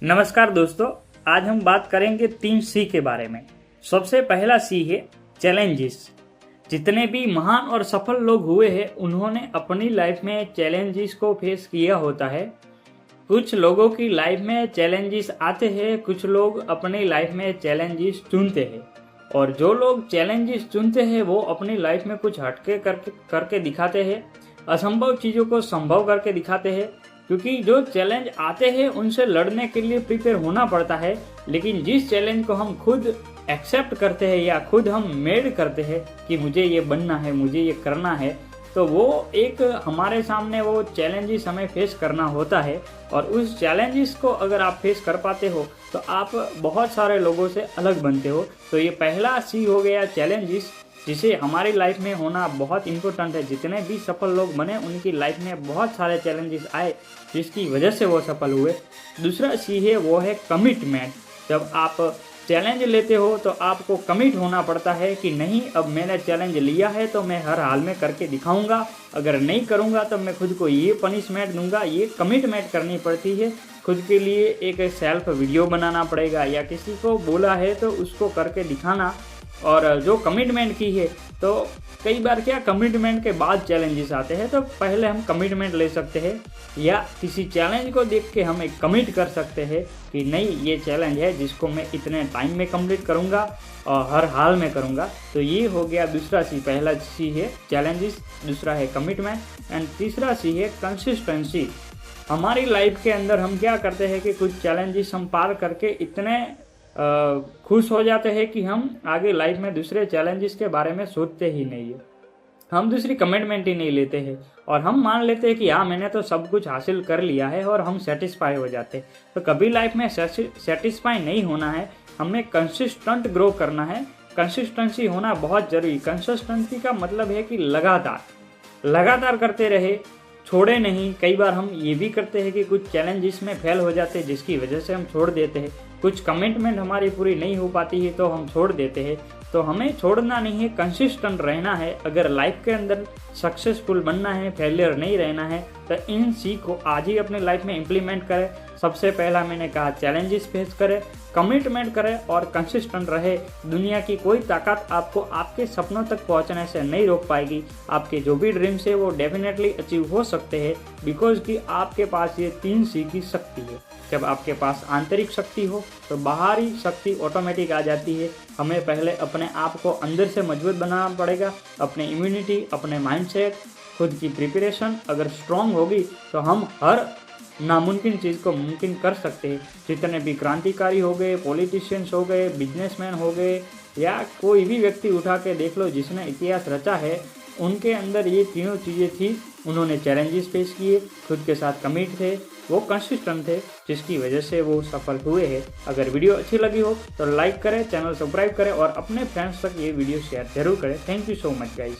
नमस्कार दोस्तों, आज हम बात करेंगे 3 सी के बारे में। सबसे पहला सी है चैलेंजेस। जितने भी महान और सफल लोग हुए हैं उन्होंने अपनी लाइफ में चैलेंजेस को फेस किया होता है। कुछ लोगों की लाइफ में चैलेंजेस आते हैं, कुछ लोग अपनी लाइफ में चैलेंजेस चुनते हैं और जो लोग चैलेंजेस चुनते हैं वो अपनी लाइफ में कुछ हटके करके दिखाते हैं, असंभव चीज़ों को संभव करके दिखाते हैं। क्योंकि जो चैलेंज आते हैं उनसे लड़ने के लिए प्रिपेयर होना पड़ता है, लेकिन जिस चैलेंज को हम खुद एक्सेप्ट करते हैं या खुद हम मेड करते हैं कि मुझे ये बनना है, मुझे ये करना है, तो वो एक हमारे सामने वो चैलेंजेस हमें फेस करना होता है। और उस चैलेंजेस को अगर आप फेस कर पाते हो तो आप बहुत सारे लोगों से अलग बनते हो। तो ये पहला सी हो गया चैलेंजेस, जिसे हमारी लाइफ में होना बहुत इम्पोर्टेंट है। जितने भी सफल लोग बने उनकी लाइफ में बहुत सारे चैलेंजेस आए जिसकी वजह से वो सफल हुए। दूसरा सी है वो है कमिटमेंट। जब आप चैलेंज लेते हो तो आपको कमिट होना पड़ता है कि नहीं, अब मैंने चैलेंज लिया है तो मैं हर हाल में करके दिखाऊंगा। अगर नहीं करूंगा तो मैं खुद को ये पनिशमेंट दूंगा। ये कमिटमेंट करनी पड़ती है। खुद के लिए एक सेल्फ वीडियो बनाना पड़ेगा या किसी को बोला है तो उसको करके दिखाना। और जो कमिटमेंट की है तो कई बार क्या कमिटमेंट के बाद चैलेंजेस आते हैं, तो पहले हम कमिटमेंट ले सकते हैं या किसी चैलेंज को देख के हम एक कमिट कर सकते हैं कि नहीं, ये चैलेंज है जिसको मैं इतने टाइम में कंप्लीट करूँगा और हर हाल में करूँगा। तो ये हो गया दूसरा सी। पहला सी है चैलेंजेस, दूसरा है कमिटमेंट एंड तीसरा सी है कंसिस्टेंसी। हमारी लाइफ के अंदर हम क्या करते हैं कि कुछ चैलेंजेस हम पार करके इतने खुश हो जाते हैं कि हम आगे लाइफ में दूसरे चैलेंजेस के बारे में सोचते ही नहीं है। हम दूसरी कमिटमेंट ही नहीं लेते हैं और हम मान लेते हैं कि हाँ, मैंने तो सब कुछ हासिल कर लिया है और हम सेटिस्फाई हो जाते हैं। तो कभी लाइफ में सेटिस्फाई नहीं होना है, हमें कंसिस्टेंट ग्रो करना है। कंसिस्टेंसी होना बहुत जरूरी। कंसिस्टेंसी का मतलब है कि लगातार करते रहे, छोड़े नहीं। कई बार हम ये भी करते हैं कि कुछ चैलेंजेस में फेल हो जाते हैं जिसकी वजह से हम छोड़ देते हैं। कुछ कमिटमेंट हमारी पूरी नहीं हो पाती है तो हम छोड़ देते हैं। तो हमें छोड़ना नहीं है, कंसिस्टेंट रहना है। अगर लाइफ के अंदर सक्सेसफुल बनना है, फेलियर नहीं रहना है, तो इन सी को आज ही अपने लाइफ में इम्प्लीमेंट करें। सबसे पहला मैंने कहा चैलेंजेस फेस करें, कमिटमेंट करें और कंसिस्टेंट रहे। दुनिया की कोई ताकत आपको आपके सपनों तक पहुंचने से नहीं रोक पाएगी। आपके जो भी ड्रीम्स है वो डेफिनेटली अचीव हो सकते हैं, बिकॉज कि आपके पास ये 3 सी की शक्ति है। जब आपके पास आंतरिक शक्ति हो तो बाहरी शक्ति ऑटोमेटिक आ जाती है। हमें पहले अपने आप को अंदर से मजबूत बनाना पड़ेगा। अपने इम्यूनिटी, अपने माइंडसेट, खुद की प्रिपरेशन अगर स्ट्रांग होगी तो हम हर नामुमकिन चीज़ को मुमकिन कर सकते हैं। जितने भी क्रांतिकारी हो गए, पॉलिटिशियंस हो गए, बिजनेसमैन हो गए या कोई भी व्यक्ति उठा के देख लो जिसने इतिहास रचा है, उनके अंदर ये तीनों चीज़ें थी। उन्होंने चैलेंजेस फेस किए, खुद के साथ कमिट थे, वो कंसिस्टेंट थे, जिसकी वजह से वो सफल हुए हैं। अगर वीडियो अच्छी लगी हो तो लाइक करें, चैनल सब्सक्राइब करें और अपने फ्रेंड्स तक ये वीडियो शेयर जरूर करें। Thank you so much guys.